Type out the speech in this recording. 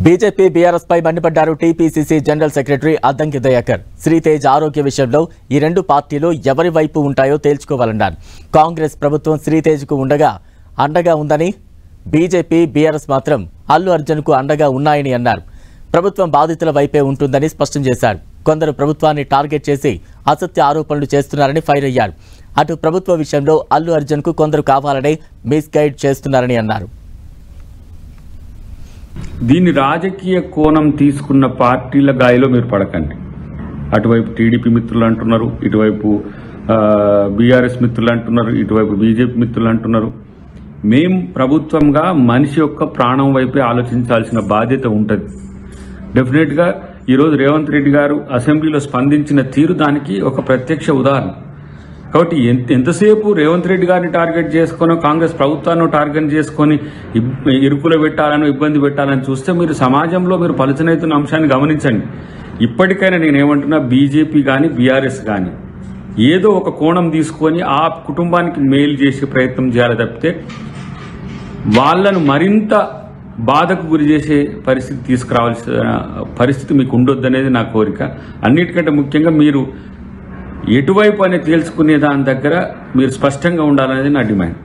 BJP BRS పై మండిపడ్డారు TPCC general secretary Addanki Dayakar. Sritej ఆరోగ్య విషయంలో ఈ రెండు పార్టీలు ఎవరి వైపు ఉంటాయో తేల్చుకోవాలన్నారు. కాంగ్రెస్ ప్రభుత్వం శ్రీతేజ్కు అండగా ఉందని, బీజేపీ బీఆర్ఎస్ మాత్రం అల్లు అర్జున్కు అండగా ఉన్నాయని అన్నారు. ప్రభుత్వం బాధితుల వైపే ఉంటుందని స్పష్టం చేశారు. కొందరు ప్రభుత్వాన్ని టార్గెట్ చేసి అసత్య ఆరోపణలు చేస్తున్నారని ఫైర్ అయ్యారు. అటు ప్రభుత్వ విషయంలో అల్లు అర్జున్కు కొందరు కావాలని మిస్గైడ్ చేస్తున్నారని అన్నారు. దీన్ని రాజకీయ కోణం తీసుకున్న పార్టీల గాయలో మీరు పడకండి. అటువైపు టీడీపీ మిత్రులు అంటున్నారు, ఇటువైపు బీఆర్ఎస్ మిత్రులు అంటున్నారు, ఇటువైపు బీజేపీ మిత్రులు అంటున్నారు. మేం ప్రభుత్వంగా మనిషి యొక్క ప్రాణం వైపే ఆలోచించాల్సిన బాధ్యత ఉంటుంది. డెఫినెట్గా ఈరోజు రేవంత్ రెడ్డి గారు అసెంబ్లీలో స్పందించిన తీరు దానికి ఒక ప్రత్యక్ష ఉదాహరణ. కాబట్టి ఎంతసేపు రేవంత్ రెడ్డి గారిని టార్గెట్ చేసుకొని, కాంగ్రెస్ ప్రభుత్వాన్ని టార్గెట్ చేసుకొని ఇరుకులో పెట్టాలని, ఇబ్బంది పెట్టాలని చూస్తే మీరు సమాజంలో మీరు పలుచనైతున్న అంశాన్ని గమనించండి. ఇప్పటికైనా నేనేమంటున్నా, బీజేపీ కానీ బీఆర్ఎస్ కానీ ఏదో ఒక కోణం తీసుకొని ఆ కుటుంబానికి మేలు చేసే ప్రయత్నం చేయాలి తప్పితే వాళ్లను మరింత బాధకు గురి చేసే పరిస్థితి తీసుకురావాల్సిన పరిస్థితి మీకు ఉండొద్దనేది నా కోరిక. అన్నిటికంటే ముఖ్యంగా మీరు ఎటువైపు అనేది తేల్చుకునే దాని దగ్గర మీరు స్పష్టంగా ఉండాలనేది నా డిమాండ్.